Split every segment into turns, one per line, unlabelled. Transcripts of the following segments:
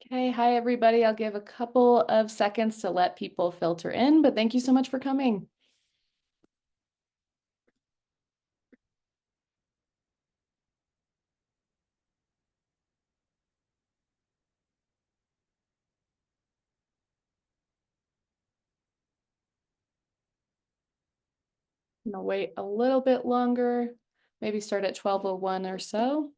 Okay, hi everybody. I'll give a couple of seconds to let people filter in, but thank you so much for coming. I'm gonna wait a little bit longer, maybe start at 12:01 or so.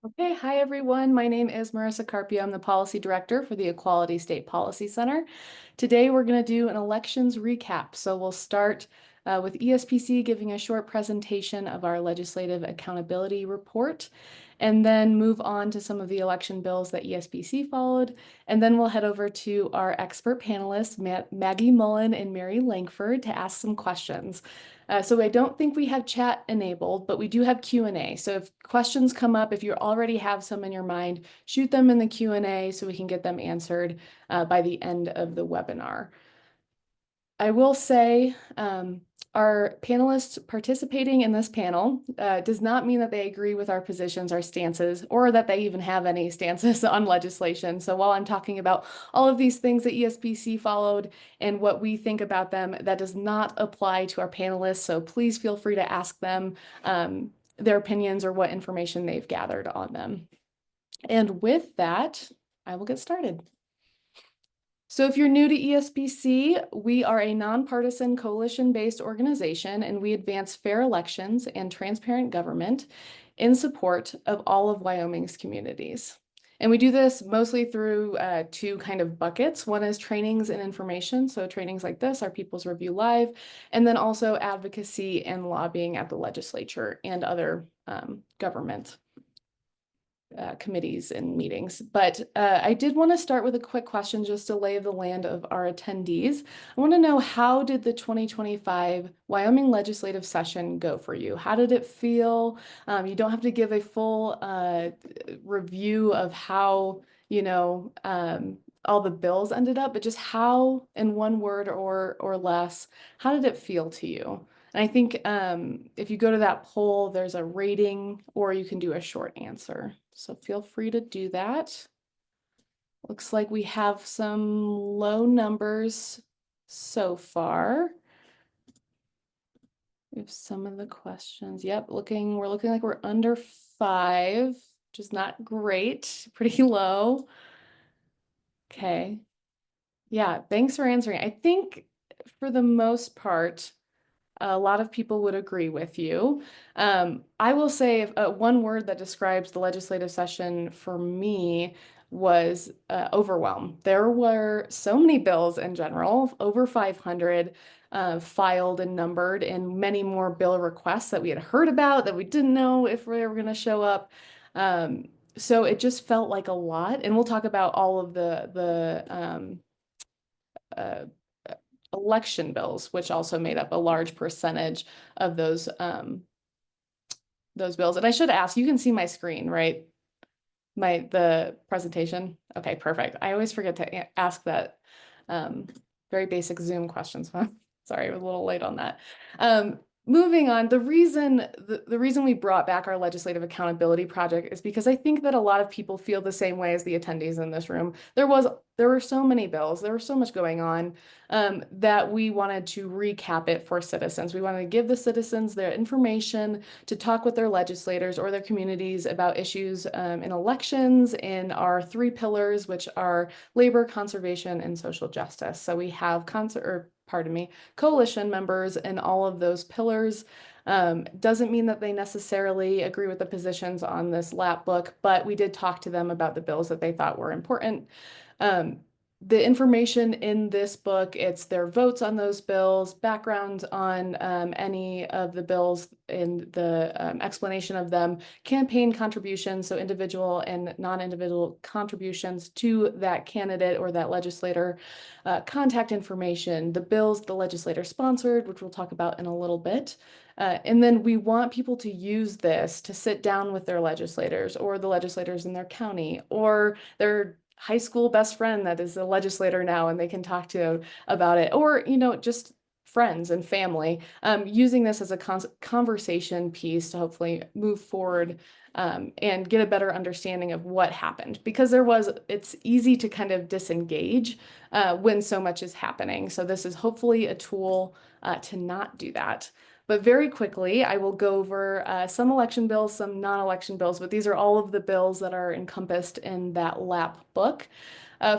Okay, hi everyone. My name is Marissa Carpio. I'm the Policy Director for the Equality State Policy Center. Today we're going to do an elections recap. So we'll start with ESPC giving a short presentation of our Legislative Accountability Report, and then move on to some of the election bills that ESPC followed. And then we'll head over to our expert panelists, Maggie Mullen and Mary Lankford, to ask some questions. So I don't think we have chat enabled, but we do have Q&A. So if questions come up, if you already have some in your mind, shoot them in the Q&A so we can get them answered by the end of the webinar. I will say our panelists participating in this panel does not mean that they agree with our positions, our stances, or that they even have any stances on legislation. So while I'm talking about all of these things that ESPC followed and what we think about them, that does not apply to our panelists. So please feel free to ask them their opinions or what information they've gathered on them. And with that, I will get started. So if you're new to ESPC, we are a nonpartisan coalition-based organization, and we advance fair elections and transparent government in support of all of Wyoming's communities. And we do this mostly through two kind of buckets. One is trainings and information. So trainings like this, our People's Review Live, and then also advocacy and lobbying at the legislature and other government committees and meetings. But I did want to start with a quick question just to lay the land of our attendees. I want to know, how did the 2025 Wyoming legislative session go for you? How did it feel? You don't have to give a full review of how, all the bills ended up, but just how, in one word or less, how did it feel to you? And I think if you go to that poll, there's a rating, or you can do a short answer. So feel free to do that. Looks like we have some low numbers so far. We have some of the questions. Yep, we're looking like we're under 5, which is not great, pretty low. Okay. Yeah, thanks for answering. I think for the most part, a lot of people would agree with you. I will say one word that describes the legislative session for me was overwhelm. There were so many bills in general, over 500 filed and numbered, and many more bill requests that we had heard about that we didn't know if they were going to show up. So it just felt like a lot. And we'll talk about all of the uh, election bills, which also made up a large percentage of those bills. And I should ask, you can see my screen, right? The presentation. Okay, perfect. I always forget to ask that very basic Zoom questions. Sorry, I was a little late on that. Moving on, the reason we brought back our legislative accountability project is because I think that a lot of people feel the same way as the attendees in this room. There were so many bills, there was so much going on that we wanted to recap it for citizens. We wanted to give the citizens their information to talk with their legislators or their communities about issues in elections in our 3 pillars, which are labor, conservation, and social justice. So we have coalition members in all of those pillars. Doesn't mean that they necessarily agree with the positions on this lap book, but we did talk to them about the bills that they thought were important. the information in this book, it's their votes on those bills, background on any of the bills in the explanation of them, campaign contributions, so individual and non-individual contributions to that candidate or that legislator, contact information, the bills the legislator sponsored, which we'll talk about in a little bit. And then we want people to use this to sit down with their legislators or the legislators in their county or their high school best friend that is a legislator now and they can talk to about it, or just friends and family, using this as a conversation piece to hopefully move forward and get a better understanding of what happened, because it's easy to kind of disengage when so much is happening. So this is hopefully a tool to not do that. But very quickly, I will go over some election bills, some non-election bills, but these are all of the bills that are encompassed in that LAP book.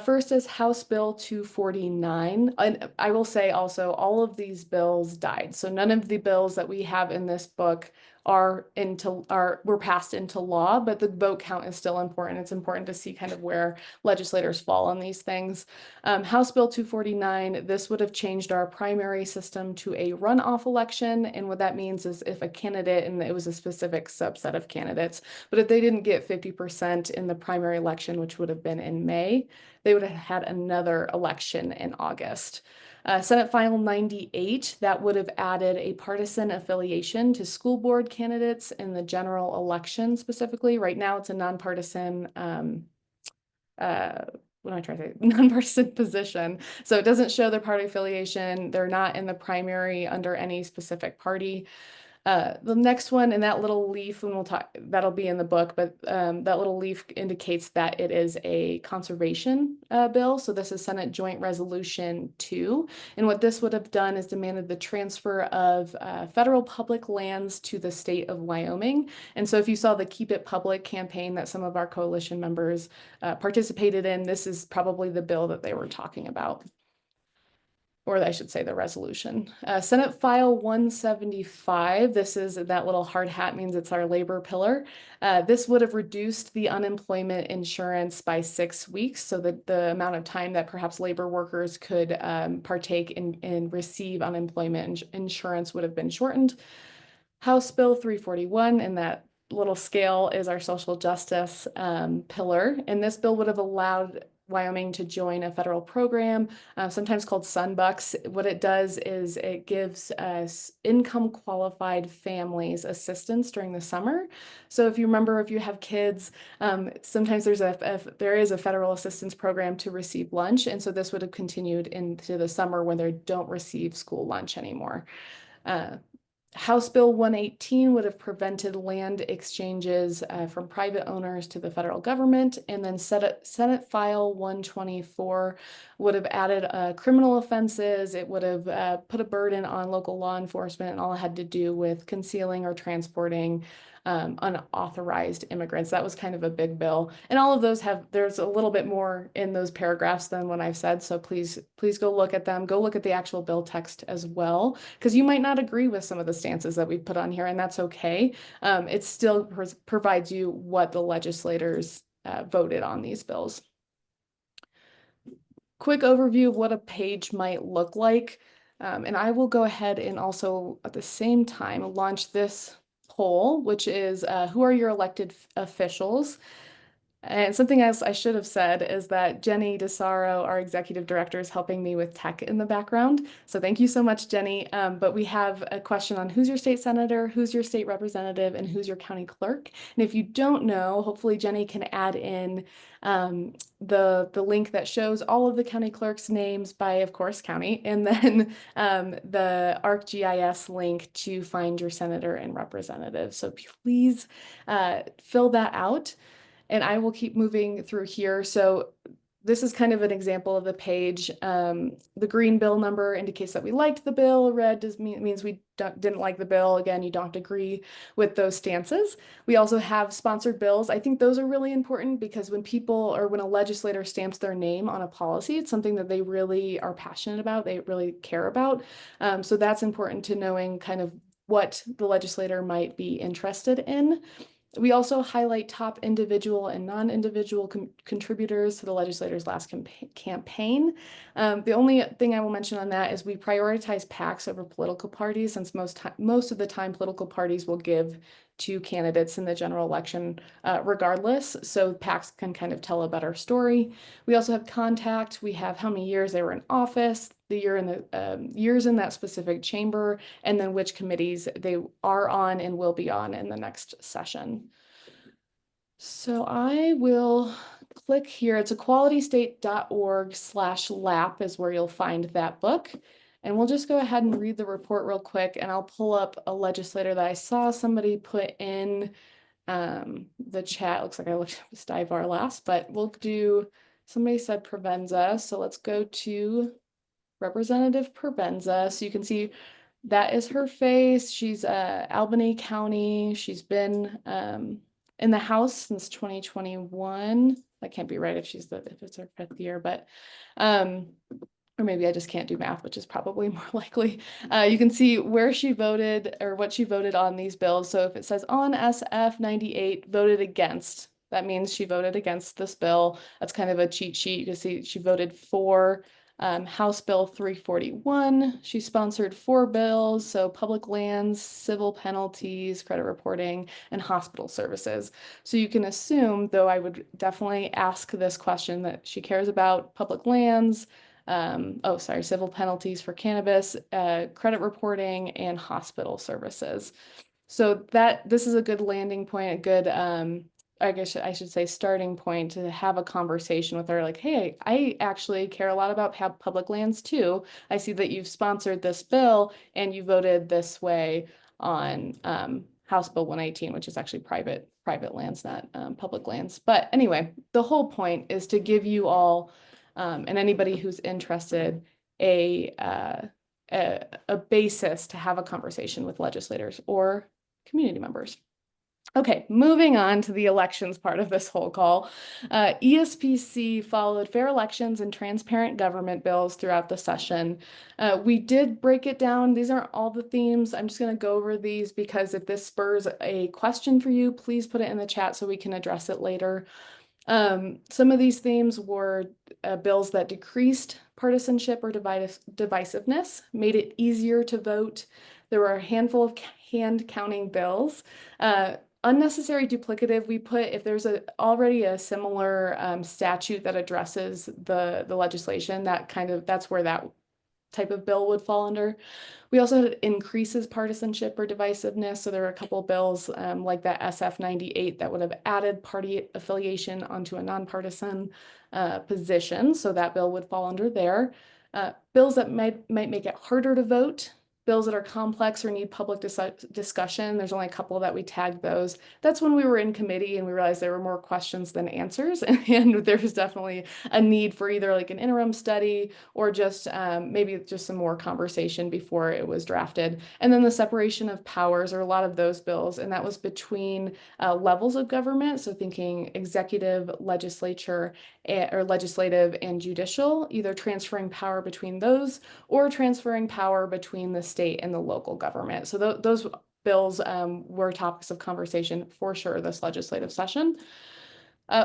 First is House Bill 249. And I will say also, all of these bills died. So none of the bills that we have in this book were passed into law, but the vote count is still important. It's important to see kind of where legislators fall on these things. House Bill 249, this would have changed our primary system to a runoff election. And what that means is if a candidate, and it was a specific subset of candidates, but if they didn't get 50% in the primary election, which would have been in May, they would have had another election in August. Senate File 98, that would have added a partisan affiliation to school board candidates in the general election specifically. Right now, it's a nonpartisan, what am I trying to say? Nonpartisan position. So it doesn't show their party affiliation. They're not in the primary under any specific party. The next one in that little leaf, and that'll be in the book, but that little leaf indicates that it is a conservation bill. So this is Senate Joint Resolution 2. And what this would have done is demanded the transfer of federal public lands to the state of Wyoming. And so if you saw the Keep It Public campaign that some of our coalition members participated in, this is probably the bill that they were talking about. Or I should say the resolution. Senate File 175, this is that little hard hat, means it's our labor pillar. This would have reduced the unemployment insurance by 6 weeks, so that the amount of time that perhaps labor workers could partake in receive unemployment insurance would have been shortened. House Bill 341, and that little scale is our social justice pillar. And this bill would have allowed Wyoming to join a federal program, sometimes called Sunbucks. What it does is it gives income qualified families assistance during the summer. So if you remember, if you have kids, sometimes there is a federal assistance program to receive lunch. And so this would have continued into the summer when they don't receive school lunch anymore. House Bill 118 would have prevented land exchanges from private owners to the federal government, and then Senate File 124 would have added criminal offenses. It would have put a burden on local law enforcement, and all it had to do with concealing or transporting unauthorized immigrants. That was kind of a big bill. And all of those there's a little bit more in those paragraphs than what I've said. So please go look at them. Go look at the actual bill text as well, because you might not agree with some of the stances that we've put on here, and that's okay. It still provides you what the legislators voted on these bills. Quick overview of what a page might look like. And I will go ahead and also at the same time launch this poll, which is who are your elected officials? And something else I should have said is that Jenny DeSaro, our executive director, is helping me with tech in the background. So thank you so much, Jenny. But we have a question on who's your state senator, who's your state representative, and who's your county clerk. And if you don't know, hopefully Jenny can add in the link that shows all of the county clerks' names by, of course, county, and then the ArcGIS link to find your senator and representative. So please fill that out. And I will keep moving through here. So this is kind of an example of the page. The green bill number indicates that we liked the bill. Red means we didn't like the bill. Again, you don't agree with those stances. We also have sponsored bills. I think those are really important because when when a legislator stamps their name on a policy, it's something that they really are passionate about, they really care about. So that's important to knowing kind of what the legislator might be interested in. We also highlight top individual and non-individual contributors to the legislator's last campaign. The only thing I will mention on that is we prioritize PACs over political parties, since most of the time political parties will give to candidates in the general election regardless. So PACs can kind of tell a better story. We also have contact. We have how many years they were in office, the year in the years in that specific chamber, and then which committees they are on and will be on in the next session. So I will click here. It's equalitystate.org/lap is where you'll find that book. And we'll just go ahead and read the report real quick, and I'll pull up a legislator that I saw somebody put in the chat. Looks like I looked up Stivar last, but we'll do, somebody said Provenza. So let's go to Representative Provenza. So you can see that is her face. She's Albany County. She's been in the House since 2021. That can't be right if it's her 5th year, but or maybe I just can't do math, which is probably more likely. You can see where she voted or what she voted on these bills. So if it says on SF 98, voted against, that means she voted against this bill. That's kind of a cheat sheet. You can see she voted for House Bill 341. She sponsored 4 bills, so public lands, civil penalties, credit reporting, and hospital services. So you can assume, though I would definitely ask this question, that she cares about public lands, civil penalties for cannabis, credit reporting, and hospital services. So this is a good landing point, a good I guess I should say starting point to have a conversation with her, like, hey, I actually care a lot about public lands too. I see that you've sponsored this bill and you voted this way on House Bill 118, which is actually private lands, not public lands. But anyway, the whole point is to give you all and anybody who's interested a basis to have a conversation with legislators or community members. Okay, moving on to the elections part of this whole call. ESPC followed fair elections and transparent government bills throughout the session. We did break it down. These aren't all the themes. I'm just going to go over these because if this spurs a question for you, please put it in the chat so we can address it later. Some of these themes were bills that decreased partisanship or divisiveness, made it easier to vote. There were a handful of hand counting bills. Unnecessary duplicative, we put if there's already a similar statute that addresses the legislation, that's where that type of bill would fall under. We also had increases partisanship or divisiveness. So there were a couple bills like that SF 98 that would have added party affiliation onto a nonpartisan position. So that bill would fall under there. Bills that might make it harder to vote. Bills that are complex or need public discussion. There's only a couple that we tagged those. That's when we were in committee and we realized there were more questions than answers. And there's definitely a need for either like an interim study or just maybe just some more conversation before it was drafted. And then the separation of powers are a lot of those bills. And that was between levels of government. So thinking executive, legislature, or legislative and judicial, either transferring power between those or transferring power between the state and the local government. So those bills were topics of conversation for sure this legislative session.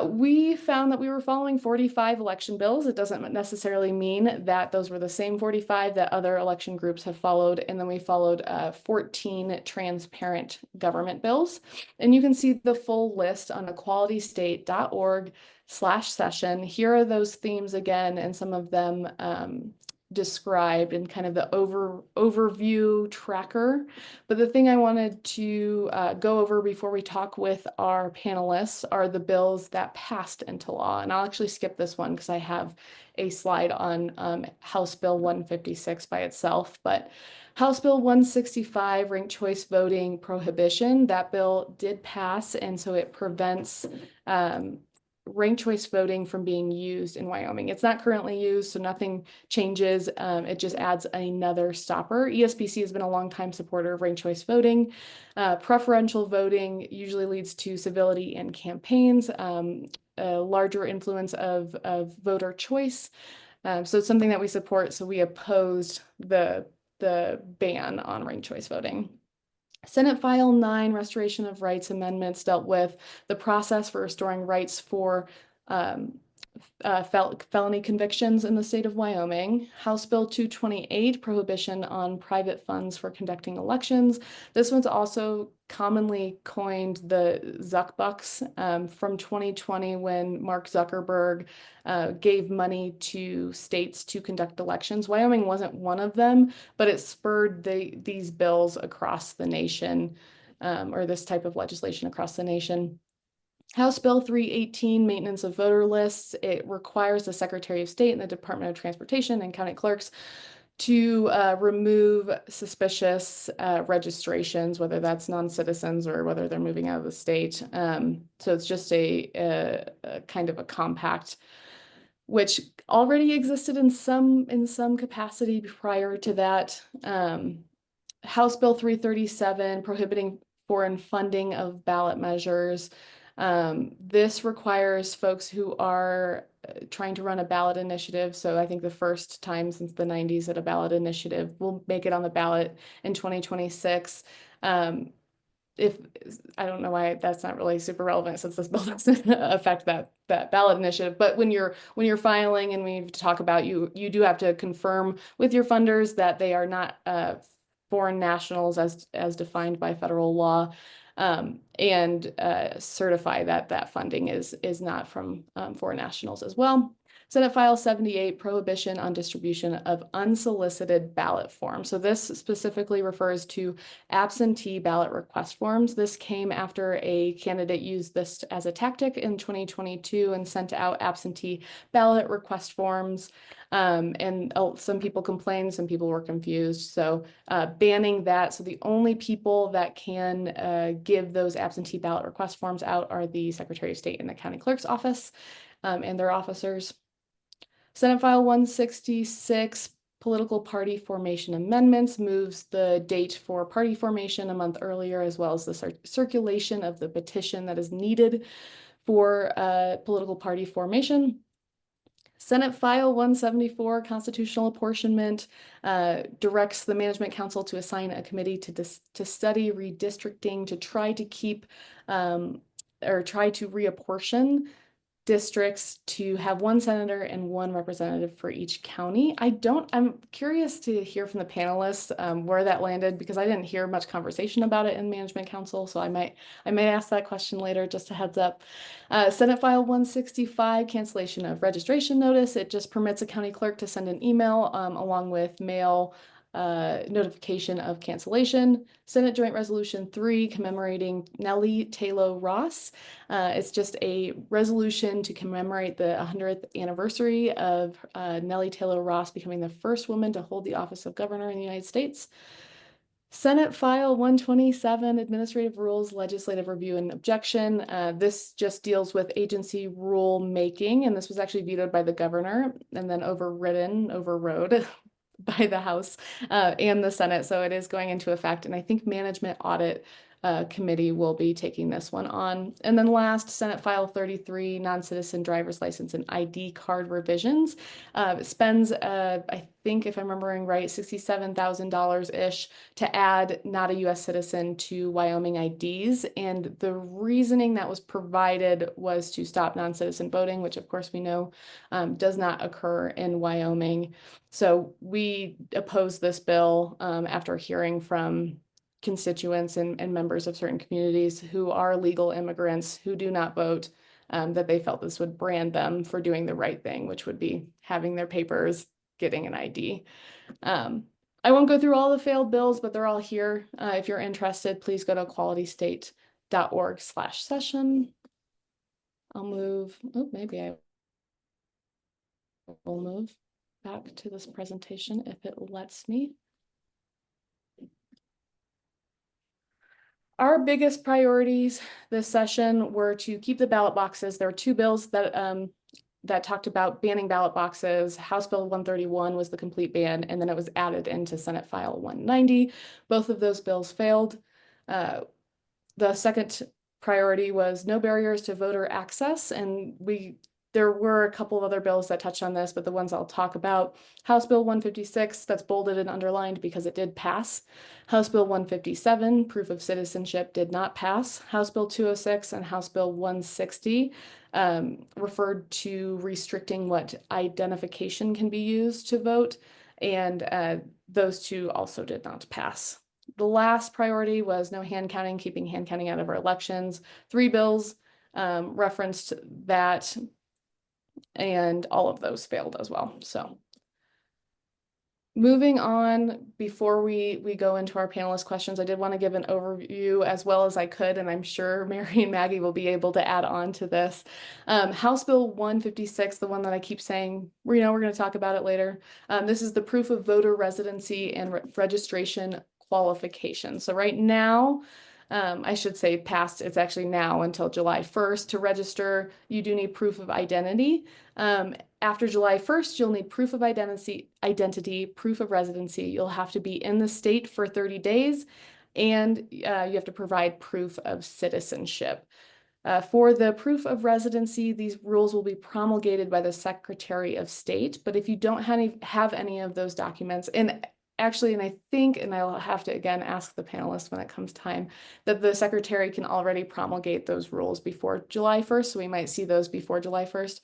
We found that we were following 45 election bills. It doesn't necessarily mean that those were the same 45 that other election groups have followed. And then we followed 14 transparent government bills. And you can see the full list on equalitystate.org/session. Here are those themes again, and some of them described in kind of the overview tracker. But the thing I wanted to go over before we talk with our panelists are the bills that passed into law. And I'll actually skip this one because I have a slide on House Bill 156 by itself. But House Bill 165, ranked choice voting prohibition, that bill did pass, and so it prevents ranked choice voting from being used in Wyoming. It's not currently used, so nothing changes. It just adds another stopper. ESPC has been a longtime supporter of ranked choice voting. Preferential voting usually leads to civility in campaigns, a larger influence of voter choice. So it's something that we support, so we opposed the ban on ranked choice voting. Senate File 9, Restoration of Rights Amendments, dealt with the process for restoring rights for felony convictions in the state of Wyoming. House Bill 228, Prohibition on Private Funds for Conducting Elections. This one's also commonly coined the Zuck Bucks, from 2020, when Mark Zuckerberg gave money to states to conduct elections. Wyoming wasn't one of them, but it spurred these bills across the nation, or this type of legislation across the nation. House Bill 318, Maintenance of Voter Lists. It requires the Secretary of State and the Department of Transportation and county clerks to remove suspicious registrations, whether that's non-citizens or whether they're moving out of the state. So it's just a kind of a compact, which already existed in some capacity prior to that. House Bill 337, prohibiting foreign funding of ballot measures. This requires folks who are trying to run a ballot initiative. So I think the first time since the 90s that a ballot initiative will make it on the ballot in 2026. If I don't know why that's not really super relevant, since this bill doesn't affect that ballot initiative, but when you're filing and we talk about you do have to confirm with your funders that they are not foreign nationals as defined by federal law, and certify that funding is not from foreign nationals as well. Senate File 78, Prohibition on Distribution of Unsolicited Ballot Forms. So this specifically refers to absentee ballot request forms. This came after a candidate used this as a tactic in 2022 and sent out absentee ballot request forms. And some people complained, some people were confused. So banning that. So the only people that can give those absentee ballot request forms out are the Secretary of State and the County Clerk's office, and their officers. Senate File 166, Political Party Formation Amendments, moves the date for party formation a month earlier, as well as the circulation of the petition that is needed for political party formation. Senate File 174, Constitutional Apportionment, directs the Management Council to assign a committee to study redistricting to try to keep or try to reapportion districts to have one senator and one representative for each county. I'm curious to hear from the panelists where that landed, because I didn't hear much conversation about it in Management Council, so I may ask that question later, just a heads up. Senate File 165, Cancellation of Registration Notice. It just permits a county clerk to send an email along with mail notification of cancellation. Senate Joint Resolution 3, commemorating Nellie Taylor Ross. It's just a resolution to commemorate the 100th anniversary of Nellie Taylor Ross becoming the first woman to hold the office of governor in the United States. Senate File 127, Administrative Rules, Legislative Review and Objection. This just deals with agency rule making, and this was actually vetoed by the governor and then overrode by the House and the Senate. So it is going into effect, and I think Management Audit Committee will be taking this one on. And then last, Senate File 33, Non-Citizen Driver's License and ID Card Revisions. It spends, I think if I'm remembering right, $67,000-ish to add not a US citizen to Wyoming IDs. And the reasoning that was provided was to stop non-citizen voting, which of course we know does not occur in Wyoming. So we oppose this bill after hearing from constituents and members of certain communities who are legal immigrants who do not vote, that they felt this would brand them for doing the right thing, which would be having their papers, getting an ID. I won't go through all the failed bills, but they're all here. If you're interested, please go to equalitystate.org/session. I'll move, maybe I will move back to this presentation if it lets me. Our biggest priorities this session were to keep the ballot boxes. There were two bills that talked about banning ballot boxes. House Bill 131 was the complete ban, and then it was added into Senate File 190. Both of those bills failed. The second priority was no barriers to voter access, and we There were a couple of other bills that touched on this, but the ones I'll talk about: House Bill 156, that's bolded and underlined because it did pass. House Bill 157, proof of citizenship, did not pass. House Bill 206 and House Bill 160 referred to restricting what identification can be used to vote, and those two also did not pass. The last priority was no hand counting, keeping hand counting out of our elections. 3 bills referenced that, and all of those failed as well. So moving on, before we go into our panelist questions, I did want to give an overview as well as I could, and I'm sure Mary and Maggie will be able to add on to this. House Bill 156, the one that I keep saying, we're going to talk about it later. This is the proof of voter residency and registration qualification. So right now, I should say past, it's actually now until July 1st. To register, you do need proof of identity. After July 1st, you'll need proof of identity, proof of residency. You'll have to be in the state for 30 days, and you have to provide proof of citizenship. For the proof of residency, these rules will be promulgated by the Secretary of State, but if you don't have any of those documents, and I think, and I'll have to again ask the panelists when it comes time, that the Secretary can already promulgate those rules before July 1st, so we might see those before July 1st.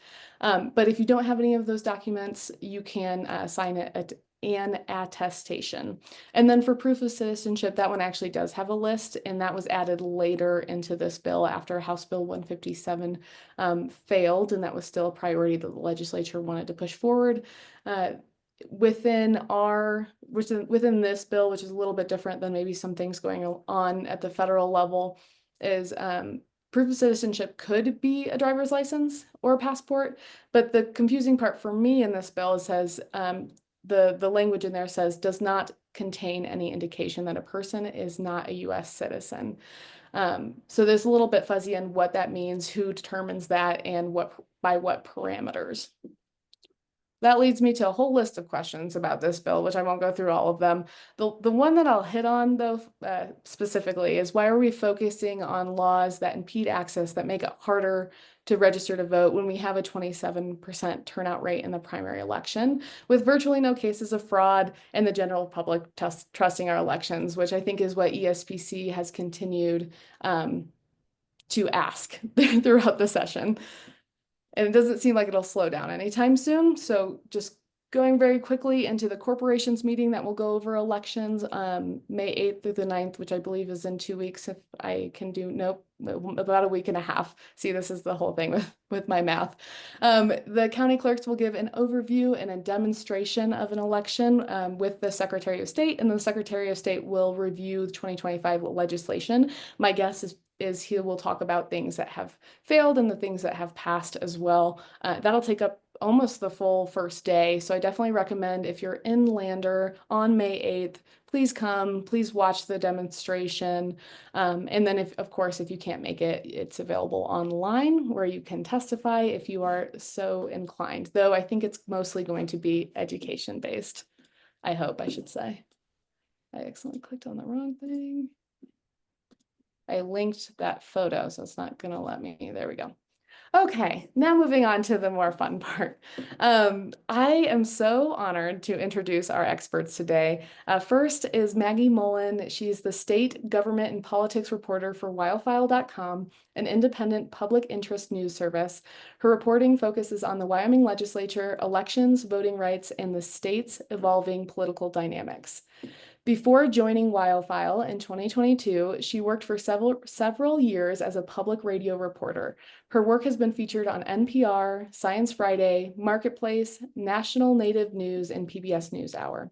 But if you don't have any of those documents, you can sign it at an attestation. And then for proof of citizenship, that one actually does have a list, and that was added later into this bill after House Bill 157 failed, and that was still a priority that the legislature wanted to push forward. Within this bill, which is a little bit different than maybe some things going on at the federal level, is proof of citizenship could be a driver's license or a passport, but the confusing part for me in this bill says the language in there says does not contain any indication that a person is not a U.S. citizen. So there's a little bit fuzzy on what that means, who determines that, and by what parameters. That leads me to a whole list of questions about this bill, which I won't go through all of them. The one that I'll hit on, though, specifically is, why are we focusing on laws that impede access, that make it harder to register to vote when we have a 27% turnout rate in the primary election, with virtually no cases of fraud and the general public trusting our elections, which I think is what ESPC has continued to ask throughout the session. And it doesn't seem like it'll slow down anytime soon. So just going very quickly into the corporations meeting that will go over elections, May 8th through the 9th, which I believe is in 2 weeks. If I can do, nope, about a week and a half. See, this is the whole thing with my math. The county clerks will give an overview and a demonstration of an election with the Secretary of State, and the Secretary of State will review the 2025 legislation. My guess is he will talk about things that have failed and the things that have passed as well. That'll take up almost the full first day. So I definitely recommend, if you're in Lander on May 8th, please come, please watch the demonstration. And then of course, if you can't make it, it's available online where you can testify if you are so inclined. Though I think it's mostly going to be education based. I hope, I should say. I accidentally clicked on the wrong thing. I linked that photo, so it's not going to let me. There we go. Okay, now moving on to the more fun part. I am so honored to introduce our experts today. First is Maggie Mullen. She's the state government and politics reporter for WyoFile.com, an independent public interest news service. Her reporting focuses on the Wyoming legislature, elections, voting rights, and the state's evolving political dynamics. Before joining WyoFile in 2022, she worked for several years as a public radio reporter. Her work has been featured on NPR, Science Friday, Marketplace, National Native News, and PBS NewsHour.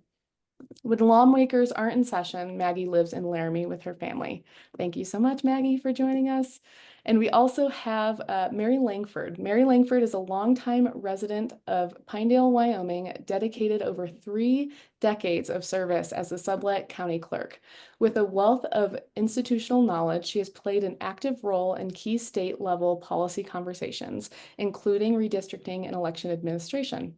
When lawmakers aren't in session, Maggie lives in Laramie with her family. Thank you so much, Maggie, for joining us. And we also have Mary Lankford. Mary Lankford is a longtime resident of Pinedale, Wyoming, dedicated over 3 decades of service as the Sublette County Clerk. With a wealth of institutional knowledge, she has played an active role in key state-level policy conversations, including redistricting and election administration.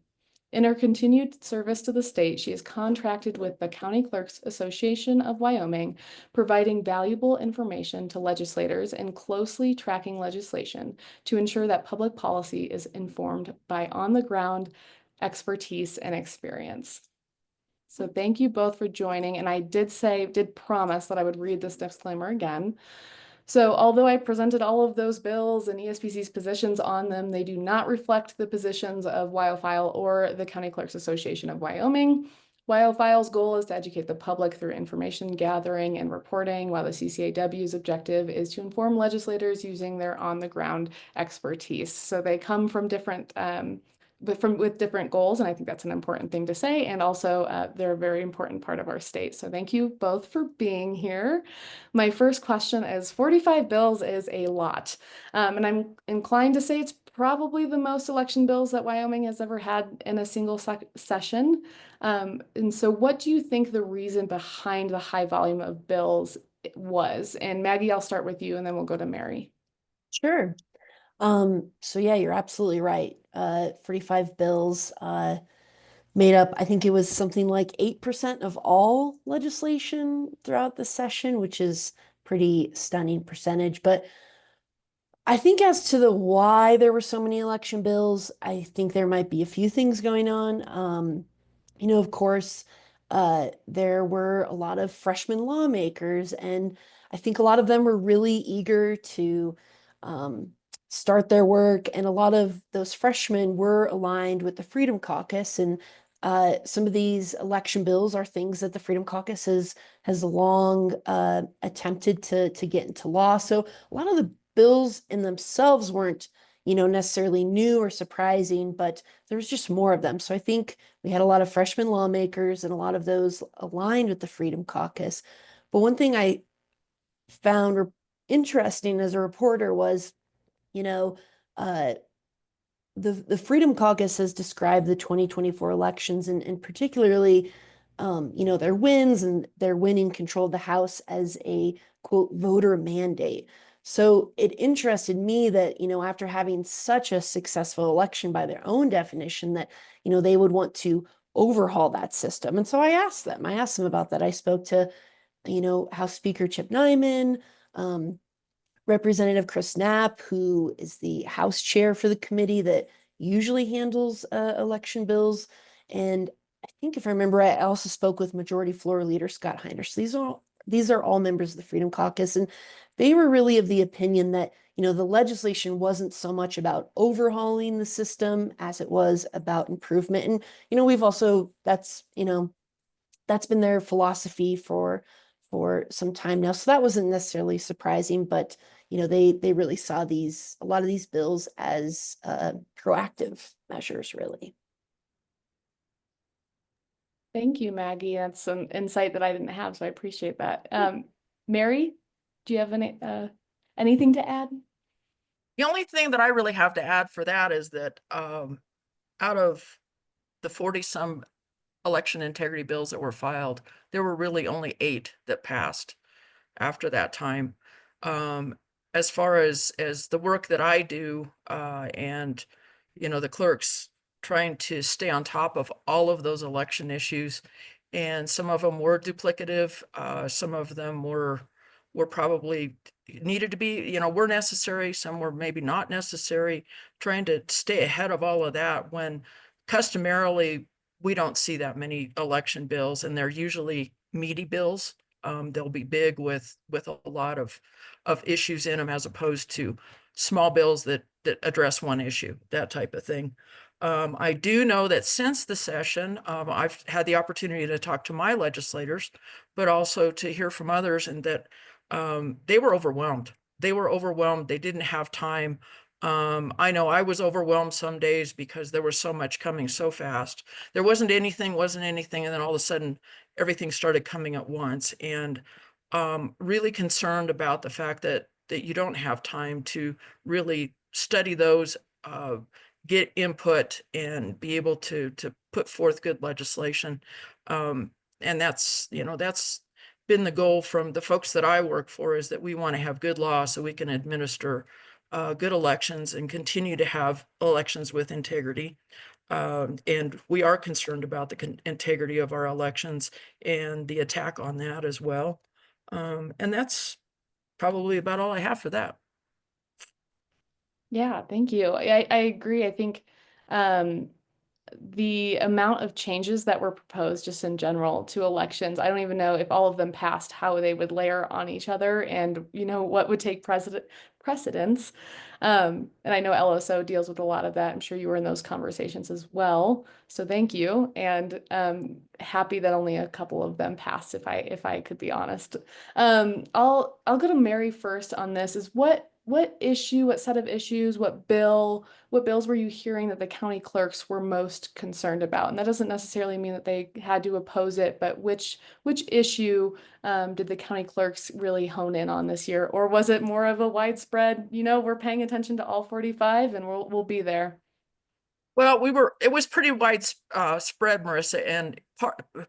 In her continued service to the state, she is contracted with the County Clerks Association of Wyoming, providing valuable information to legislators and closely tracking legislation to ensure that public policy is informed by on-the-ground expertise and experience. So thank you both for joining. And I did promise that I would read this disclaimer again. So although I presented all of those bills and ESPC's positions on them, they do not reflect the positions of WyoFile or the County Clerks Association of Wyoming. WyoFile's goal is to educate the public through information gathering and reporting, while the CCAW's objective is to inform legislators using their on-the-ground expertise. So they come from different with different goals, and I think that's an important thing to say. And also, they're a very important part of our state. So thank you both for being here. My first question is 45 bills is a lot. And I'm inclined to say it's probably the most election bills that Wyoming has ever had in a single session. And so what do you think the reason behind the high volume of bills was? And Maggie, I'll start with you and then we'll go to Mary.
Sure. So yeah, you're absolutely right. 45 bills made up, I think it was something like 8% of all legislation throughout the session, which is pretty stunning percentage. But I think as to the why there were so many election bills, I think there might be a few things going on. Of course, there were a lot of freshman lawmakers, and I think a lot of them were really eager to start their work, and a lot of those freshmen were aligned with the Freedom Caucus, and some of these election bills are things that the Freedom Caucus has long attempted to get into law. So a lot of the bills in themselves weren't, necessarily new or surprising, but there was just more of them. So I think we had a lot of freshman lawmakers and a lot of those aligned with the Freedom Caucus. But one thing I found interesting as a reporter was, you know, uh, the Freedom Caucus has described the 2024 elections and particularly, their wins and their winning control of the House as a quote voter mandate. So it interested me that, after having such a successful election by their own definition, that, they would want to overhaul that system. And so I asked them about that. I spoke to, House Speaker Chip Nyman, Representative Chris Knapp, who is the House chair for the committee that usually handles election bills. And I think if I remember, I also spoke with Majority Floor Leader Scott Heiner. So these are all members of the Freedom Caucus, and they were really of the opinion that the legislation wasn't so much about overhauling the system as it was about improvement. And we've also that's been their philosophy for some time now. So that wasn't necessarily surprising, but they really saw a lot of these bills as proactive measures, really.
Thank you, Maggie. That's some insight that I didn't have, so I appreciate that. Mary, do you have anything to add?
The only thing that I really have to add for that is that out of the 40-some election integrity bills that were filed, there were really only 8 that passed after that time. As far as the work that I do, and the clerks trying to stay on top of all of those election issues, and some of them were duplicative, some of them were probably needed to be, were necessary, some were maybe not necessary, trying to stay ahead of all of that when customarily we don't see that many election bills, and they're usually meaty bills. They'll be big with a lot of issues in them, as opposed to small bills that address one issue, that type of thing. I do know that since the session, I've had the opportunity to talk to my legislators, but also to hear from others, and that they were overwhelmed. They were overwhelmed. They didn't have time. I know I was overwhelmed some days because there was so much coming so fast. There wasn't anything, and then all of a sudden everything started coming at once, and really concerned about the fact that you don't have time to really study those, get input, and be able to put forth good legislation. And that's been the goal from the folks that I work for, is that we want to have good law so we can administer good elections and continue to have elections with integrity. And we are concerned about the integrity of our elections and the attack on that as well. And that's probably about all I have for that.
Yeah, thank you. I agree. I think um, the amount of changes that were proposed just in general to elections, I don't even know if all of them passed, how they would layer on each other and, what would take precedence. And I know LSO deals with a lot of that. I'm sure you were in those conversations as well. So thank you. And happy that only a couple of them passed, if I could be honest. I'll go to Mary first on this. Is what issue, what set of issues, what bills were you hearing that the county clerks were most concerned about? And that doesn't necessarily mean that they had to oppose it, but which issue did the county clerks really hone in on this year? Or was it more of a widespread, we're paying attention to all 45 and we'll be there?
Well, it was pretty wide spread, Marissa, and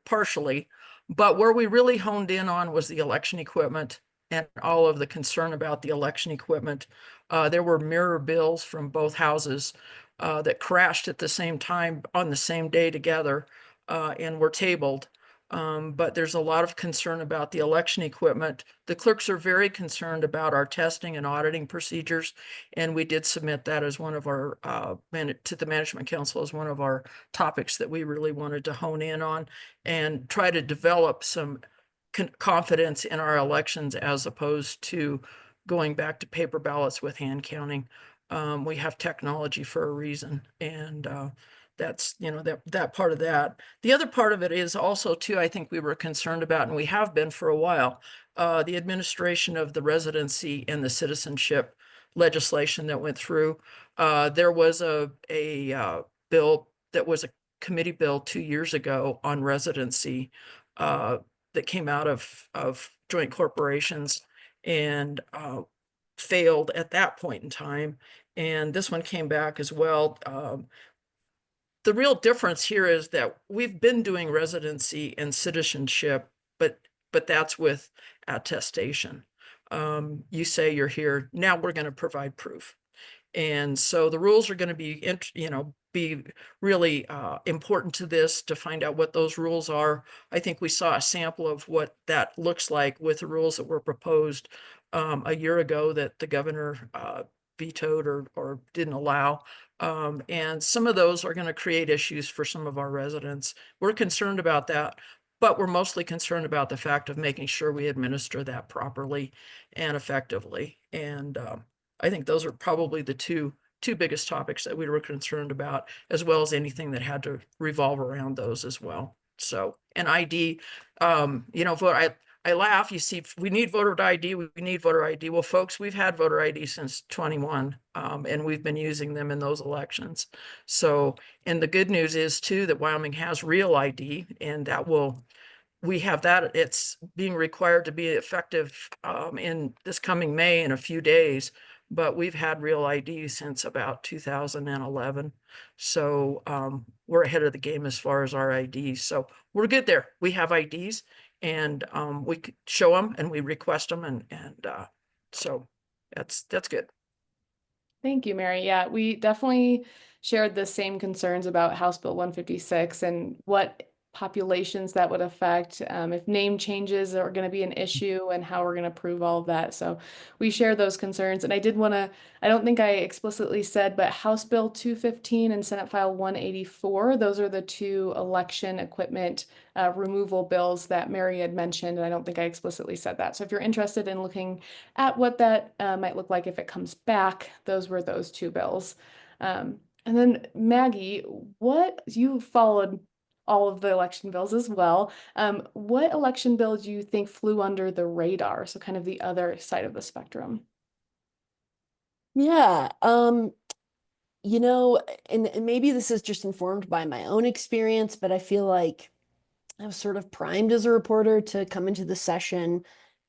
partially, but where we really honed in on was the election equipment and all of the concern about the election equipment. There were mirror bills from both houses that crashed at the same time on the same day together and were tabled. But there's a lot of concern about the election equipment. The clerks are very concerned about our testing and auditing procedures, and we did submit that as one of our to the Management Council as one of our topics that we really wanted to hone in on and try to develop some confidence in our elections as opposed to going back to paper ballots with hand counting. We have technology for a reason, and that's that part of that. The other part of it is also too, I think we were concerned about, and we have been for a while, the administration of the residency and the citizenship legislation that went through. There was a bill that was a committee bill 2 years ago on residency that came out of joint corporations and failed at that point in time. And this one came back as well. The real difference here is that we've been doing residency and citizenship, but that's with attestation. You say you're here, now we're going to provide proof. And so the rules are going to be really important to this to find out what those rules are. I think we saw a sample of what that looks like with the rules that were proposed a year ago that the governor vetoed or didn't allow. And some of those are going to create issues for some of our residents. We're concerned about that, but we're mostly concerned about the fact of making sure we administer that properly and effectively. And I think those are probably the two biggest topics that we were concerned about, as well as anything that had to revolve around those as well. So, and ID, I laugh. You see, we need voter ID. We need voter ID. Well, folks, we've had voter ID since 21, and we've been using them in those elections. So, and the good news is too that Wyoming has real ID, and we have that. It's being required to be effective in this coming May in a few days, but we've had real ID since about 2011. So we're ahead of the game as far as our IDs. So we're good there. We have IDs, and we could show them and we request them, and so that's good.
Thank you, Mary. Yeah, we definitely shared the same concerns about House Bill 156 and what populations that would affect, if name changes are going to be an issue and how we're going to prove all of that. So we share those concerns. And I did want to, I don't think I explicitly said, but House Bill 215 and Senate File 184, those are the two election equipment removal bills that Mary had mentioned. And I don't think I explicitly said that. So if you're interested in looking at what that might look like if it comes back, those were those two bills. And then Maggie, you followed all of the election bills as well. What election bill do you think flew under the radar? So kind of the other side of the spectrum.
Yeah, and maybe this is just informed by my own experience, but I feel like I was sort of primed as a reporter to come into the session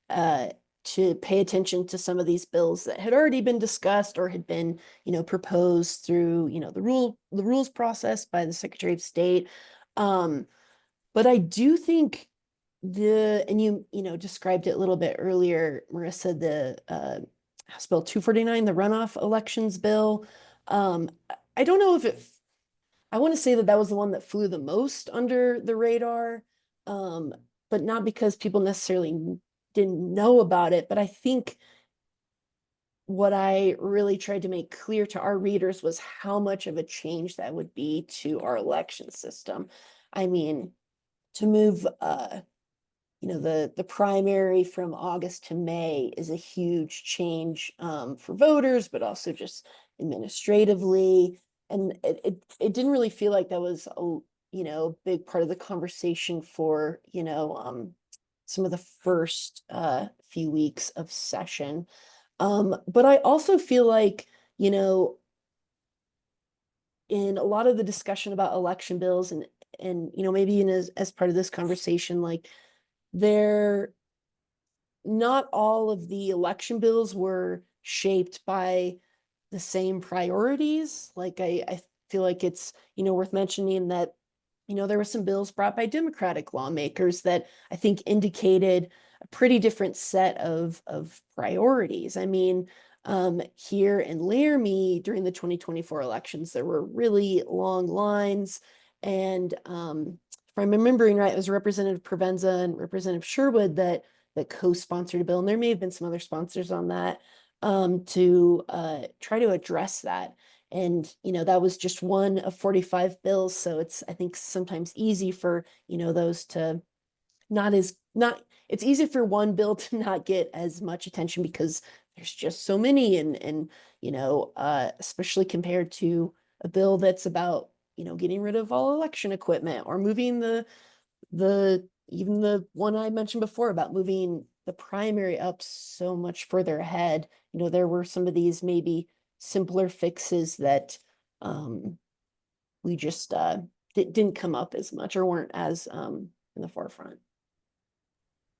to pay attention to some of these bills that had already been discussed or had been, proposed through, the rules process by the Secretary of State. But I do think and you described it a little bit earlier, Marissa, the House Bill 249, the runoff elections bill. I don't know if I want to say that that was the one that flew the most under the radar, but not because people necessarily didn't know about it, but I think what I really tried to make clear to our readers was how much of a change that would be to our election system. I mean, to move the primary from August to May is a huge change for voters, but also just administratively. And it didn't really feel like that was a big part of the conversation for some of the first few weeks of session. But I also feel like, in a lot of the discussion about election bills and maybe as part of this conversation, like they're not all of the election bills were shaped by the same priorities. Like I feel like it's, worth mentioning that, there were some bills brought by Democratic lawmakers that I think indicated a pretty different set of priorities. I mean, here in Laramie during the 2024 elections, there were really long lines. And if I'm remembering right, it was Representative Provenza and Representative Sherwood that co-sponsored a bill, and there may have been some other sponsors on that, to try to address that. And, that was just one of 45 bills. So it's, I think, sometimes easy for, those to it's easy for one bill to not get as much attention because there's just so many. And especially compared to a bill that's about, getting rid of all election equipment or moving even the one I mentioned before about moving the primary up so much further ahead. There were some of these maybe simpler fixes that we just didn't come up as much or weren't as in the forefront.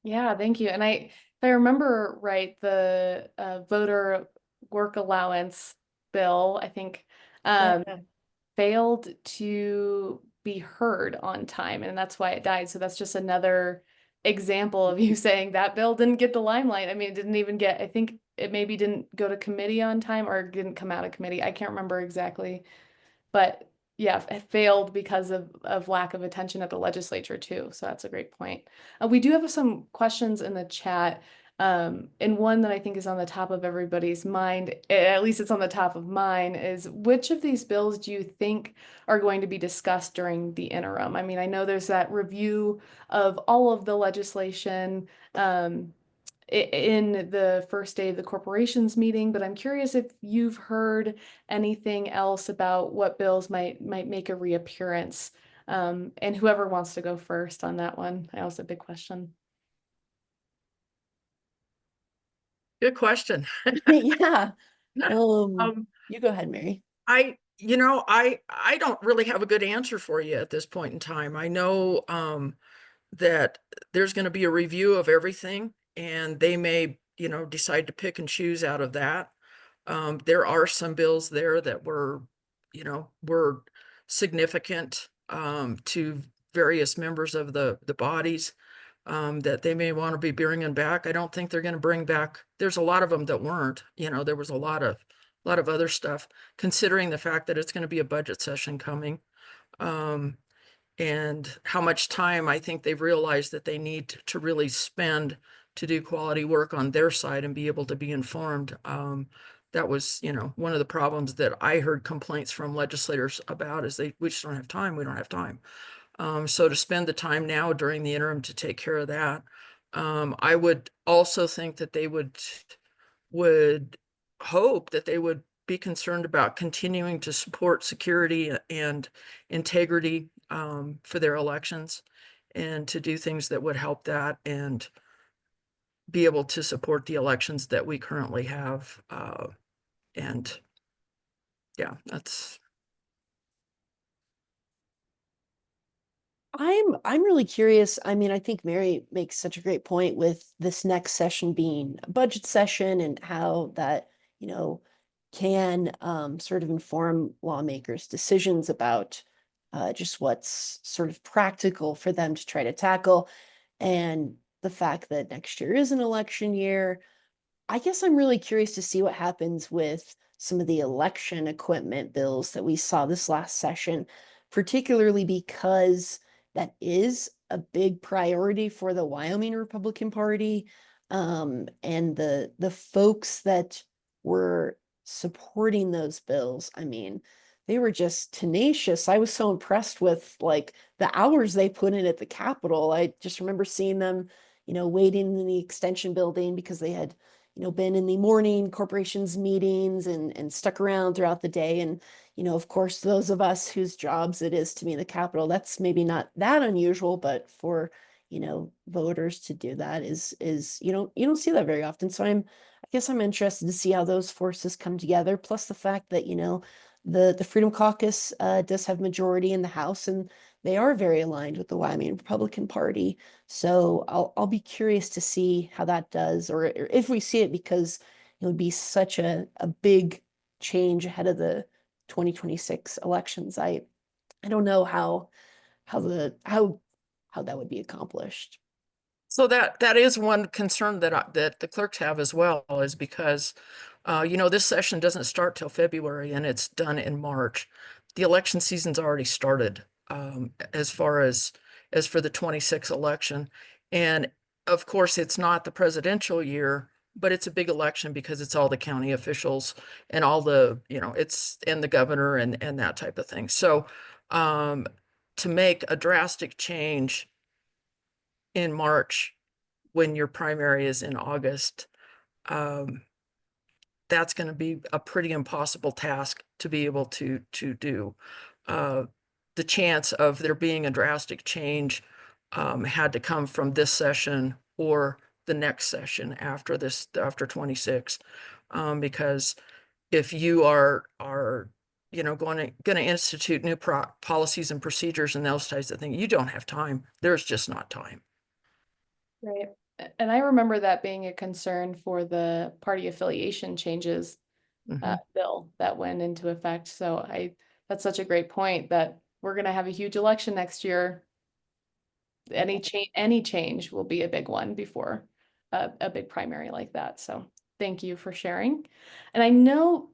Yeah, thank you. And if I remember right, the voter work allowance bill, I think,
Yeah.
failed to be heard on time, and that's why it died. So that's just another example of you saying that bill didn't get the limelight. I mean, it didn't even get, I think it maybe didn't go to committee on time or didn't come out of committee. I can't remember exactly, but yeah, it failed because of lack of attention at the legislature too. So that's a great point. We do have some questions in the chat. And one that I think is on the top of everybody's mind, at least it's on the top of mine, is which of these bills do you think are going to be discussed during the interim? I mean, I know there's that review of all of the legislation in the first day of the corporations meeting, but I'm curious if you've heard anything else about what bills might make a reappearance. And whoever wants to go first on that one, that was a big question.
Good question.
Yeah.
Um,
You go ahead, Mary.
I don't really have a good answer for you at this point in time. I know that there's going to be a review of everything, and they may, decide to pick and choose out of that. There are some bills there that were significant to various members of the bodies that they may want to be bringing back. I don't think they're going to bring back. There's a lot of them that weren't. There was a lot of other stuff, considering the fact that it's going to be a budget session coming. And how much time I think they've realized that they need to really spend to do quality work on their side and be able to be informed. That was, one of the problems that I heard complaints from legislators about is we just don't have time. We don't have time. So to spend the time now during the interim to take care of that, I would also think that they would hope that they would be concerned about continuing to support security and integrity for their elections, and to do things that would help that and be able to support the elections that we currently have. And yeah, that's.
I'm really curious. I mean, I think Mary makes such a great point with this next session being a budget session and how that, can sort of inform lawmakers' decisions about just what's sort of practical for them to try to tackle. And the fact that next year is an election year, I guess I'm really curious to see what happens with some of the election equipment bills that we saw this last session, particularly because that is a big priority for the Wyoming Republican Party. And the folks that were supporting those bills, I mean, they were just tenacious. I was so impressed with like the hours they put in at the Capitol. I just remember seeing them, waiting in the extension building because they had, been in the morning corporations meetings and stuck around throughout the day. And, of course, those of us whose jobs it is to be in the Capitol, that's maybe not that unusual, but for, voters to do that is, you don't see that very often. So I guess I'm interested to see how those forces come together. Plus the fact that, the Freedom Caucus does have majority in the House, and they are very aligned with the Wyoming Republican Party. So I'll be curious to see how that does, or if we see it, because it would be such a big change ahead of the 2026 elections. I don't know how that would be accomplished.
So that is one concern that the clerks have as well, is because this session doesn't start till February and it's done in March. The election season's already started, as far as for the 26 election. And of course, it's not the presidential year, but it's a big election because it's all the county officials and all the, and the governor and that type of thing. So to make a drastic change in March when your primary is in August, that's going to be a pretty impossible task to be able to do. The chance of there being a drastic change had to come from this session or the next session after 26, because if you are going to institute new policies and procedures and those types of things, you don't have time. There's just not time.
Right. And I remember that being a concern for the party affiliation changes bill that went into effect. So that's such a great point that we're going to have a huge election next year. Any change will be a big one before a big primary like that. So thank you for sharing. And I know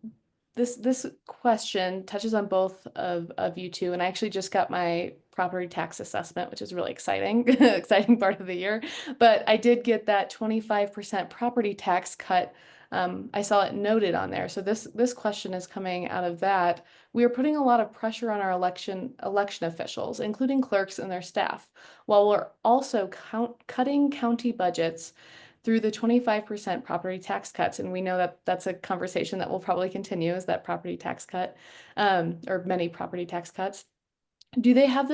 this question touches on both of you two, and I actually just got my property tax assessment, which is really exciting, exciting part of the year. But I did get that 25% property tax cut. I saw it noted on there. So this question is coming out of that. We are putting a lot of pressure on our election officials, including clerks and their staff, while we're also cutting county budgets through the 25% property tax cuts. And we know that that's a conversation that will probably continue, is that property tax cut, or many property tax cuts. Do they have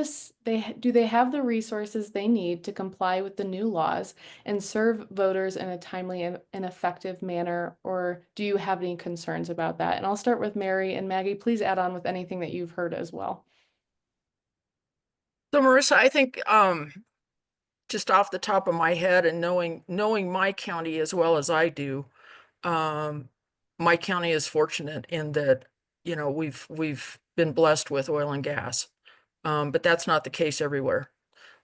do they have the resources they need to comply with the new laws and serve voters in a timely and effective manner? Or do you have any concerns about that? And I'll start with Mary, and Maggie, please add on with anything that you've heard as well.
So Marissa, I think just off the top of my head and knowing my county as well as I do, my county is fortunate in that, we've been blessed with oil and gas, but that's not the case everywhere.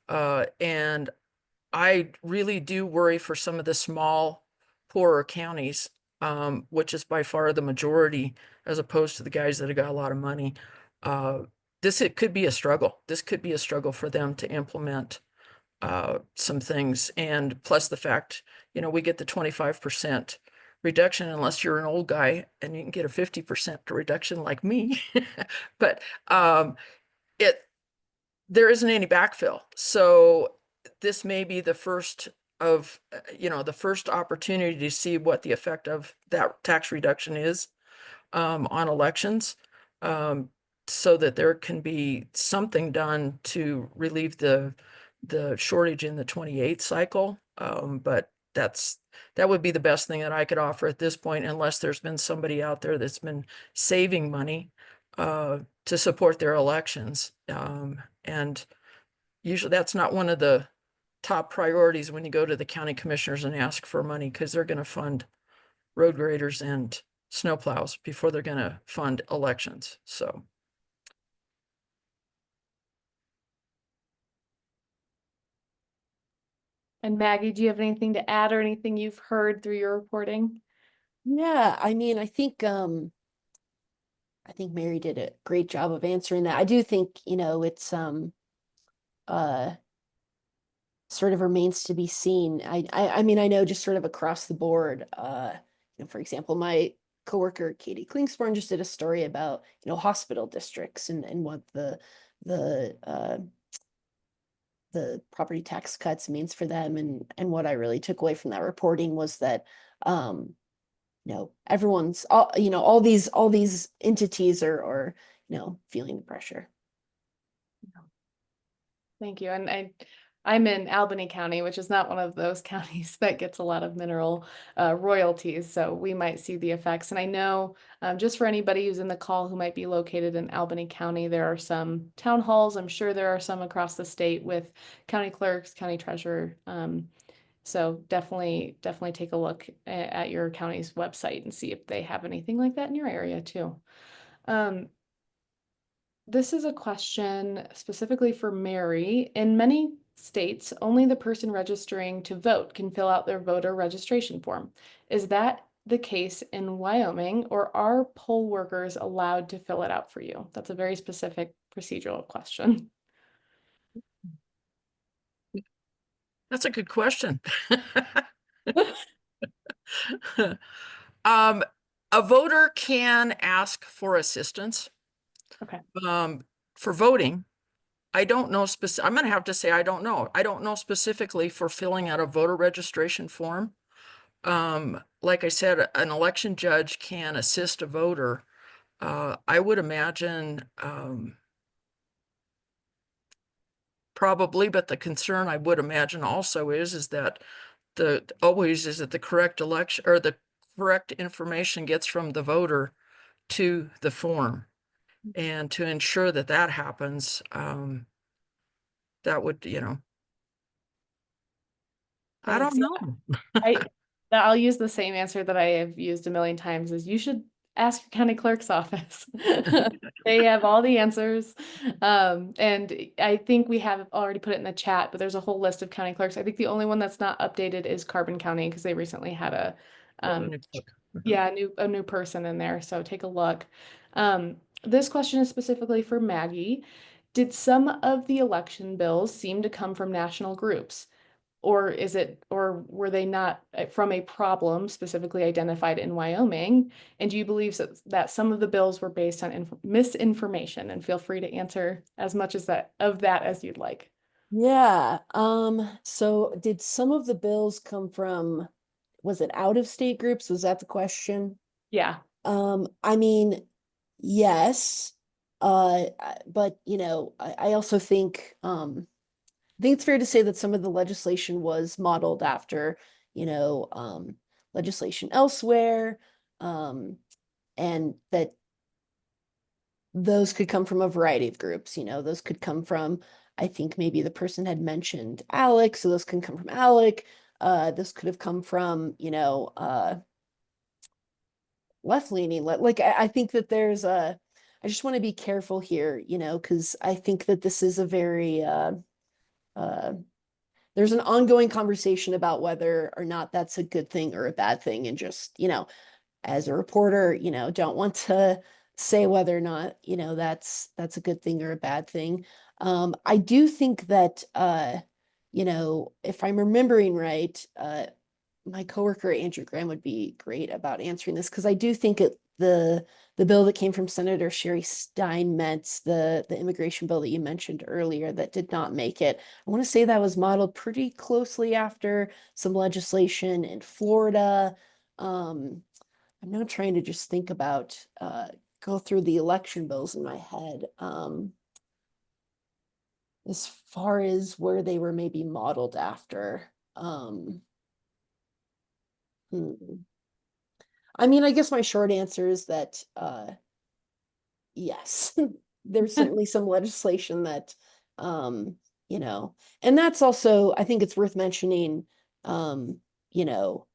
And I really do worry for some of the small, poorer counties, which is by far the majority, as opposed to the guys that have got a lot of money. It could be a struggle. This could be a struggle for them to implement some things. And plus the fact, we get the 25% reduction unless you're an old guy, and you can get a 50% reduction like me. But there isn't any backfill. So this may be the first of, the first opportunity to see what the effect of that tax reduction is on elections, so that there can be something done to relieve the shortage in the 28th cycle. But that would be the best thing that I could offer at this point, unless there's been somebody out there that's been saving money to support their elections. And usually that's not one of the top priorities when you go to the county commissioners and ask for money, because they're going to fund road graders and snowplows before they're going to fund elections. So.
And Maggie, do you have anything to add or anything you've heard through your reporting?
Yeah, I mean, I I think Mary did a great job of answering that. I do think, it's sort of remains to be seen. I mean, I know just sort of across the board, for example, my coworker Katie Klingsborn just did a story about, hospital districts and what the property tax cuts means for them. And what I really took away from that reporting was that, everyone's all these entities are, feeling the pressure.
Thank you. And I'm in Albany County, which is not one of those counties that gets a lot of mineral royalties. So we might see the effects. And I know just for anybody who's in the call who might be located in Albany County, there are some town halls. I'm sure there are some across the state with county clerks, county treasurer. So definitely take a look at your county's website and see if they have anything like that in your area too. This is a question specifically for Mary. In many states, only the person registering to vote can fill out their voter registration form. Is that the case in Wyoming, or are poll workers allowed to fill it out for you? That's a very specific procedural question.
That's a good question. A voter can ask for assistance.
Okay.
For voting. I don't know I'm going to have to say I don't know. I don't know specifically for filling out a voter registration form. Like I said, an election judge can assist a voter. I would imagine probably, but the concern I would imagine also is that the correct election or the correct information gets from the voter to the form. And to ensure that that happens, that would, I don't know.
I'll use the same answer that I have used a million times is you should ask your county clerk's office. They have all the answers. And I think we have already put it in the chat, but there's a whole list of county clerks. I think the only one that's not updated is Carbon County because they recently had a new person in there. So take a look. This question is specifically for Maggie. Did some of the election bills seem to come from national groups? Or were they not from a problem specifically identified in Wyoming? And do you believe that some of the bills were based on misinformation? And feel free to answer as much as that as you'd like.
Yeah. So did some of the bills come from, was it out of state groups? Was that the question?
Yeah.
I mean, yes. But I also think I think it's fair to say that some of the legislation was modeled after, legislation elsewhere, and that those could come from a variety of groups. Those could come from, I think maybe the person had mentioned ALEC, so those can come from ALEC. This could have come from, left-leaning. Like I think that I just want to be careful here, because I think that this is a very there's an ongoing conversation about whether or not that's a good thing or a bad thing. And just, as a reporter, don't want to say whether or not, that's a good thing or a bad thing. I do think that, if I'm remembering right, my coworker Andrew Graham would be great about answering this because I do think the bill that came from Senator Sherry Steinmetz, the immigration bill that you mentioned earlier that did not make it. I want to say that was modeled pretty closely after some legislation in Florida. I'm now trying to just think about go through the election bills in my head. As far as where they were maybe modeled after. I mean, I guess my short answer is that yes, there's certainly some legislation that and that's also, I think it's worth mentioning, you know,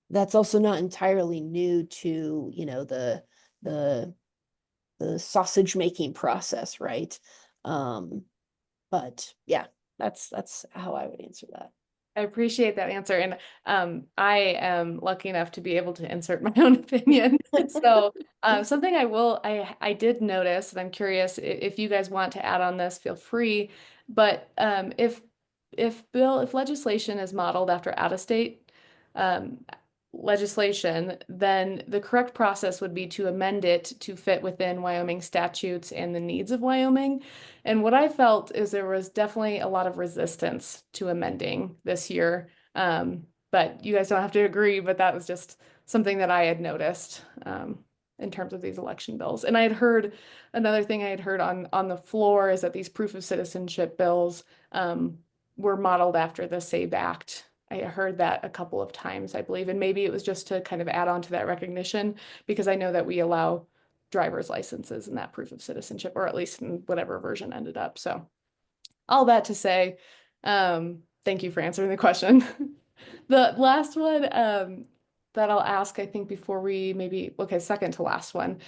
that's also not entirely new to, the sausage making process, right? But yeah, that's how I would answer that.
I appreciate that answer. And I am lucky enough to be able to insert my own opinion. So something I did notice, and I'm curious if you guys want to add on this, feel free. But if legislation is modeled after out-of-state um, legislation, then the correct process would be to amend it to fit within Wyoming statutes and the needs of Wyoming. And what I felt is there was definitely a lot of resistance to amending this year. But you guys don't have to agree, but that was just something that I had noticed in terms of these election bills. And I had heard another thing I had heard on the floor is that these proof of citizenship bills were modeled after the SABE Act. I heard that a couple of times, I believe, and maybe it was just to kind of add on to that recognition because I know that we allow driver's licenses in that proof of citizenship, or at least in whatever version ended up. So all that to say, thank you for answering the question. The last one that I'll ask, I think before we maybe, okay, second to last one.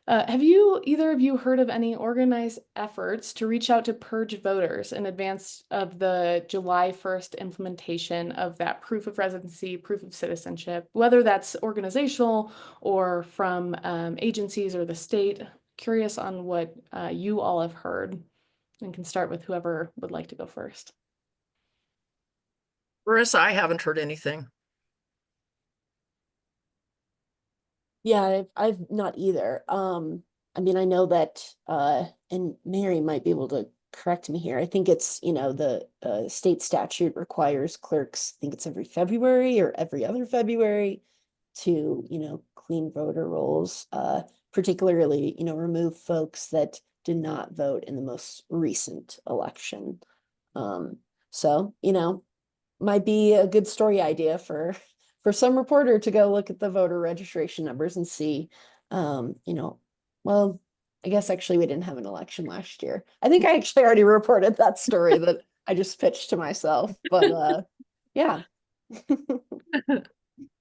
Have either of you heard of any organized efforts to reach out to purge voters in advance of the July 1st implementation of that proof of residency, proof of citizenship, whether that's organizational or from agencies or the state? Curious on what you all have heard, and can start with whoever would like to go first.
Marissa, I haven't heard anything.
Yeah, I've not either. I mean, I know that, and Mary might be able to correct me here. I think it's, the state statute requires clerks, I think it's every February or every other February to, clean voter rolls, particularly, remove folks that did not vote in the most recent election. So, might be a good story idea for some reporter to go look at the voter registration numbers and see, well, I guess actually we didn't have an election last year. I think I actually already reported that story that I just pitched to myself, but yeah.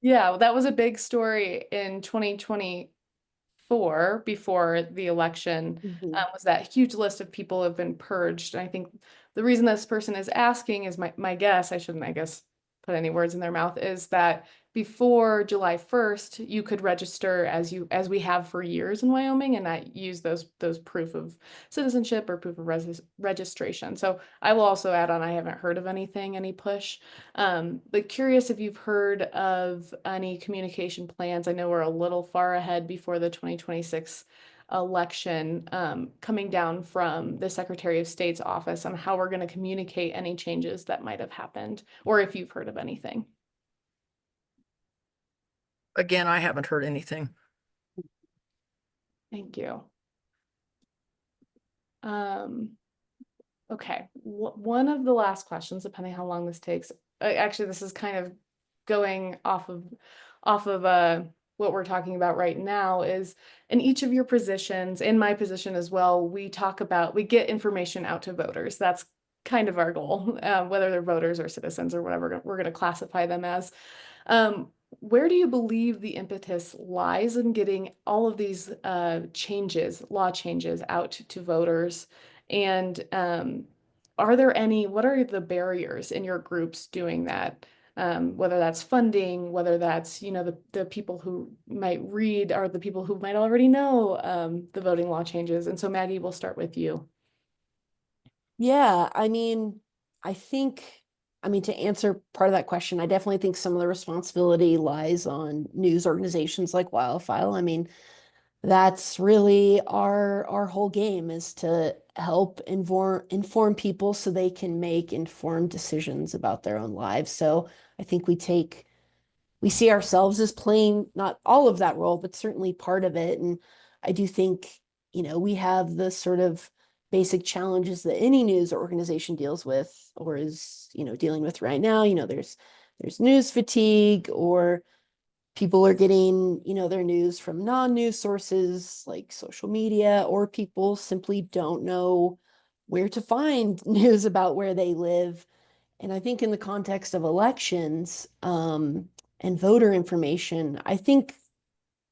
Yeah, well, that was a big story in 2024 before the election, was that huge list of people who have been purged. And I think the reason this person is asking is my guess, I shouldn't, I guess, put any words in their mouth, is that before July 1st, you could register as we have for years in Wyoming and not use those proof of citizenship or proof of registration. So I will also add on, I haven't heard of any push. But curious if you've heard of any communication plans. I know we're a little far ahead before the 2026 election, coming down from the Secretary of State's office on how we're going to communicate any changes that might have happened, or if you've heard of anything.
Again, I haven't heard anything.
Thank you. Okay, one of the last questions, depending how long this takes. Actually, this is kind of going off of what we're talking about right now, is in each of your positions, in my position as well, we get information out to voters. That's kind of our goal, whether they're voters or citizens or whatever we're going to classify them as. Where do you believe the impetus lies in getting all of these law changes out to voters? And what are the barriers in your groups doing that? Whether that's funding, whether that's, the people who might read are the people who might already know the voting law changes. And so Maggie, we'll start with you.
Yeah, I mean, to answer part of that question, I definitely think some of the responsibility lies on news organizations like WyoFile. I mean, that's really our whole game, is to help inform people so they can make informed decisions about their own lives. So I think we see ourselves as playing not all of that role, but certainly part of it. And I do think, we have the sort of basic challenges that any news organization deals with or is, dealing with right now. There's news fatigue, or people are getting, their news from non-news sources like social media, or people simply don't know where to find news about where they live. And I think in the context of elections, and voter information, I think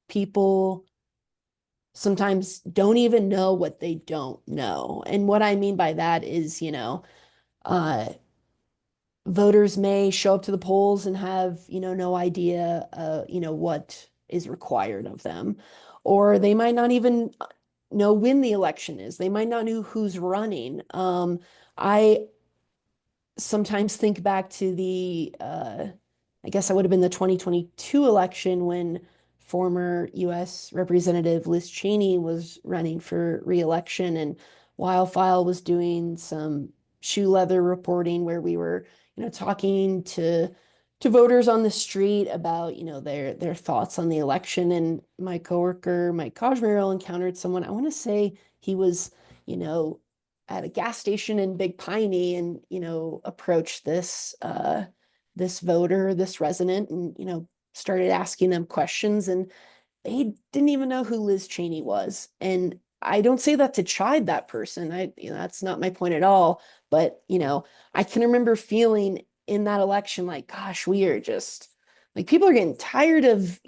people sometimes don't even know what they don't know. And what I mean by that is, uh, voters may show up to the polls and have, no idea, what is required of them, or they might not even know when the election is. They might not know who's running. I sometimes think back to I guess I would have been the 2022 election when former US Representative Liz Cheney was running for reelection, and WyoFile was doing some shoe leather reporting where we were, talking to voters on the street about, their thoughts on the election. And my coworker, Mike Kajmeril, encountered someone, I want to say he was, you know, at a gas station in Big Piney, and approached this voter, this resident, and started asking them questions, and they didn't even know who Liz Cheney was. And I don't say that to chide that person. That's not my point at all. But I can remember feeling in that election like, gosh, we are just like, people are getting tired of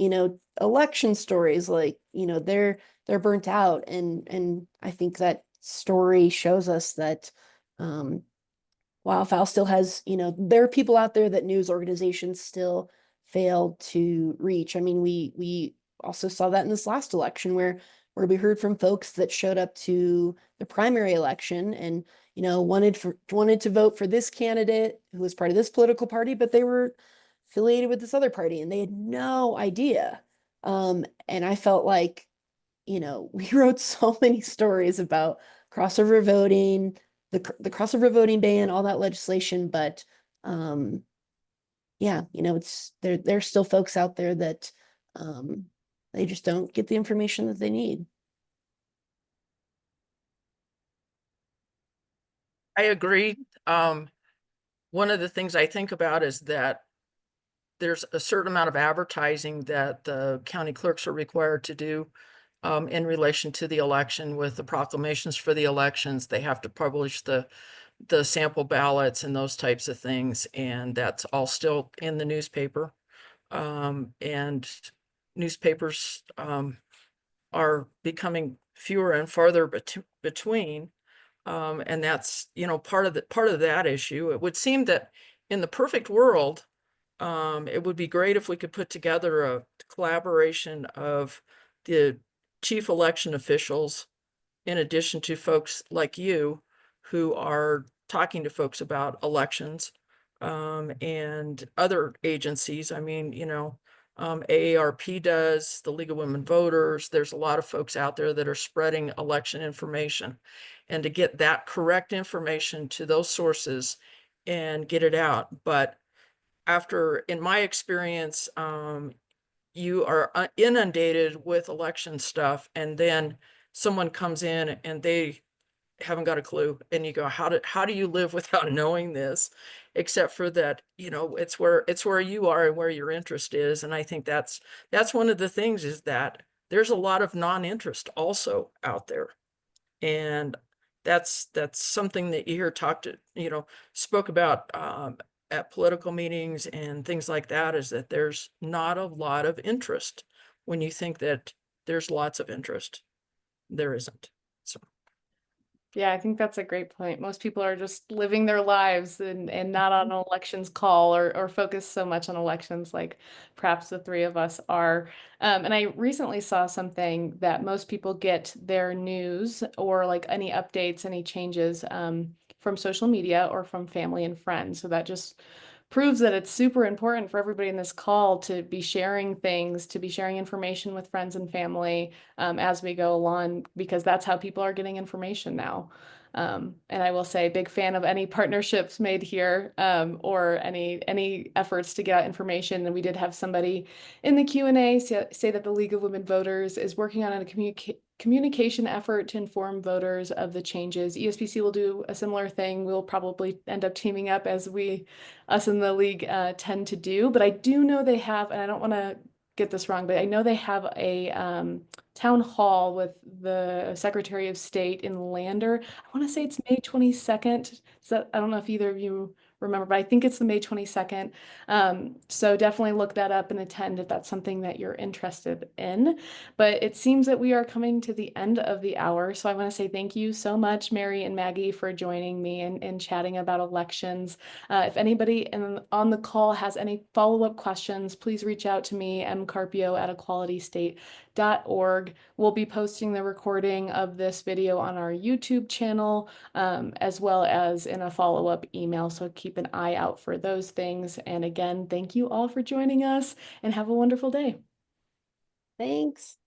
election stories. Like, they're burnt out. And I think that story shows us that WyoFile still has, there are people out there that news organizations still fail to reach. I mean, we also saw that in this last election where we heard from folks that showed up to the primary election and wanted to vote for this candidate who was part of this political party, but they were affiliated with this other party and they had no idea. And I felt like, we wrote so many stories about crossover voting, the crossover voting ban, all that legislation, but yeah, it's there's still folks out there that they just don't get the information that they need.
I agree. One of the things I think about is that there's a certain amount of advertising that the county clerks are required to do in relation to the election with the proclamations for the elections. They have to publish the sample ballots and those types of things, and that's all still in the newspaper. And newspapers are becoming fewer and farther between. And that's, part of that issue. It would seem that in the perfect world, it would be great if we could put together a collaboration of the chief election officials, in addition to folks like you who are talking to folks about elections, and other agencies. I mean, AARP does, the League of Women Voters. There's a lot of folks out there that are spreading election information. And to get that correct information to those sources and get it out. But in my experience, you are inundated with election stuff, and then someone comes in and they haven't got a clue, and you go, how do you live without knowing this? Except for that, it's where you are and where your interest is. And I think that's one of the things, is that there's a lot of non-interest also out there. And that's something that you hear spoke about at political meetings and things like that, is that there's not a lot of interest. When you think that there's lots of interest, there isn't. So
Yeah, I think that's a great point. Most people are just living their lives and not on an elections call or focus so much on elections like perhaps the three of us are. And I recently saw something that most people get their news or like any updates, any changes from social media or from family and friends. So that just proves that it's super important for everybody in this call to be sharing things, to be sharing information with friends and family as we go along, because that's how people are getting information now. And I will say, big fan of any partnerships made here or any efforts to get out information. And we did have somebody in the Q&A say that the League of Women Voters is working on a communication effort to inform voters of the changes. ESPC will do a similar thing. We'll probably end up teaming up, as us in the league tend to do. But I do know they have, and I don't want to get this wrong, but I know they have a town hall with the Secretary of State in Lander. I want to say it's May 22nd. So I don't know if either of you remember, but I think it's the May 22nd. So definitely look that up and attend if that's something that you're interested in. But it seems that we are coming to the end of the hour. So I want to say thank you so much, Mary and Maggie, for joining me and chatting about elections. If anybody on the call has any follow-up questions, please reach out to me, mcarpio@equalitystate.org. We'll be posting the recording of this video on our YouTube channel, as well as in a follow-up email. So keep an eye out for those things. And again, thank you all for joining us and have a wonderful day.
Thanks.